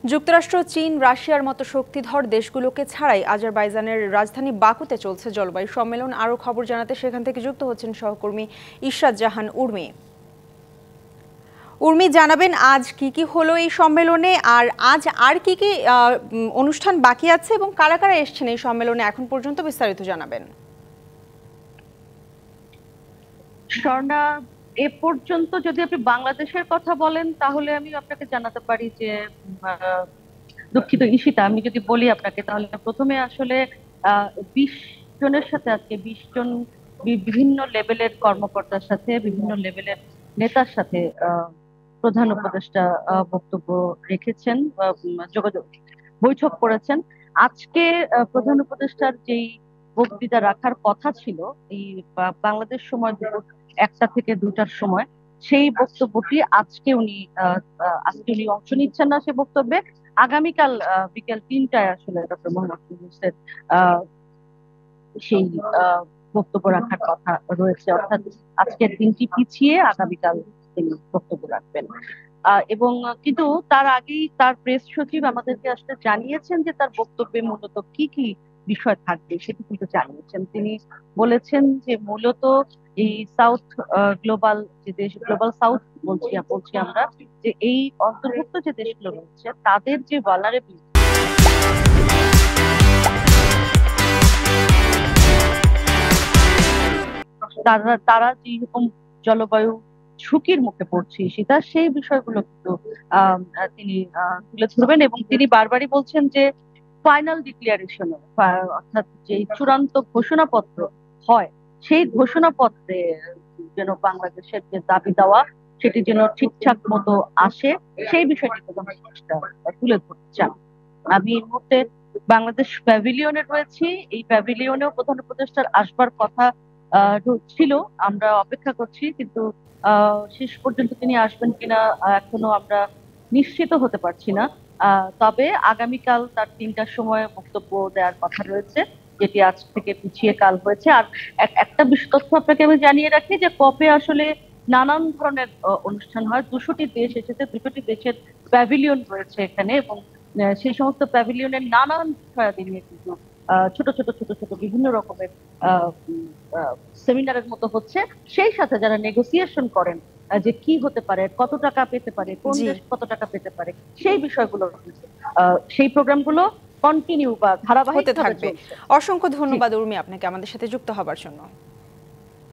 যুক্তরাষ্ট্র, চীন, রাশিয়ার মতো শক্তিধর দেশগুলোকে ছাড়াই আজারবাইজানের রাজধানী বাকুতে চলছে জলবায়ু সম্মেলন। আরও খবর জানাতে সেখান থেকে যুক্ত হচ্ছেন সহকর্মী ইশরাত জাহান উর্মি। উর্মি, জানাবেন আজ কি কি হলো এই সম্মেলনে, আর আজ আর কি কি অনুষ্ঠান বাকি আছে এবং কারা কারা এসছেন এই সম্মেলনে এখন পর্যন্ত, বিস্তারিত জানাবেন। স্বর্ণা, এ পর্যন্ত যদি আপনি বাংলাদেশের কথা বলেন তাহলে আমি আপনাকে জানাতে পারি যে দুঃখিত ঈশিতা, আমি যদি বলি আপনাকে তাহলে প্রথমে আসলে 20 জনের সাথে আজকে 20 জন বিভিন্ন লেভেলের কর্মকর্তার সাথে বিভিন্ন লেভেলের নেতার সাথে প্রধান উপদেষ্টা বক্তব্য রেখেছেন, যোগাযোগ বৈঠক করেছেন। আজকে প্রধান উপদেষ্টার যেই বক্তৃতা রাখার কথা ছিল এই বাংলাদেশ সময় দুপুর 1টা থেকে 2টার সময়, সেই বক্তব্যটি আজকে উনি অংশ নিচ্ছেন না সে বক্তব্যে। আগামীকাল বিকেল 3টায় আসলে ডক্টর মোহাম্মদ ইউনূসের সেই বক্তব্য রাখার কথা রয়েছে, অর্থাৎ আজকের দিনটি পিছিয়ে আগামীকাল তিনি বক্তব্য রাখবেন। এবং কিন্তু তার আগেই তার প্রেস সচিব আমাদেরকে আসলে জানিয়েছেন যে তার বক্তব্যে মূলত কি কি বিষয় থাকবে সেটি কিন্তু জানিয়েছেন। তিনি বলেছেন যে মূলত এই সাউথ গ্লোবাল যে দেশ, গ্লোবাল সাউথ বলছি আমরা, যে এই অন্তর্ভুক্ত যে দেশগুলো রয়েছে তাদের যে ভালনারেবিলিটি, তারা যেরকম জলবায়ু ঝুঁকির মুখে পড়ছে সেটা সেই বিষয়গুলো কিন্তু তিনি তুলে ধরবেন। এবং তিনি বারবারই বলছেন যে ফাইনাল ডিক্লারেশন, অর্থাৎ যে চূড়ান্ত ঘোষণাপত্র হয় সেই ঘোষণাপত্রে যেন বাংলাদেশের যে দাবি দেওয়া সেটি যেন ঠিকঠাক মতো আসে, সেই বিষয়টি প্রধান উপদেষ্টা তুলে ধরতে চান। আমি এই মুহূর্তে বাংলাদেশ প্যাভিলিয়নে রয়েছি। এই প্যাভিলিয়নেও প্রধান উপদেষ্টার আসবার কথা ছিল, আমরা অপেক্ষা করছি, কিন্তু শেষ পর্যন্ত তিনি আসবেন কিনা এখনো আমরা নিশ্চিত হতে পারছি না। তবে আগামীকাল তার 3টার সময় বক্তব্য দেওয়ার কথা রয়েছে, যেটি আজ থেকে পিছিয়ে কাল হয়েছে। আর একটা বিশেষ তথ্য আপনাকে আমি জানিয়ে রাখি যে কপে আসলে নানান ধরনের অনুষ্ঠান হয়। 200টি দেশ এসেছে, 200টি দেশের প্যাভিলিয়ন রয়েছে এখানে, এবং সেই সমস্ত প্যাভিলিয়নের নানান বিষয়াদি নিয়ে কিন্তু ছোট ছোট ছোট ছোট বিভিন্ন রকমের সেমিনারের মতো হচ্ছে। সেই সাথে যারা নেগোসিয়েশন করেন যে কি হতে পারে, কত টাকা পেতে পারে, কোন দেশ কত টাকা পেতে পারে, সেই বিষয়গুলো সেই প্রোগ্রামগুলো কন্টিনিউ বা ধারাবাহিক থাকবে। অসংখ্য ধন্যবাদ উর্মি আপনাকে আমাদের সাথে যুক্ত হবার জন্য।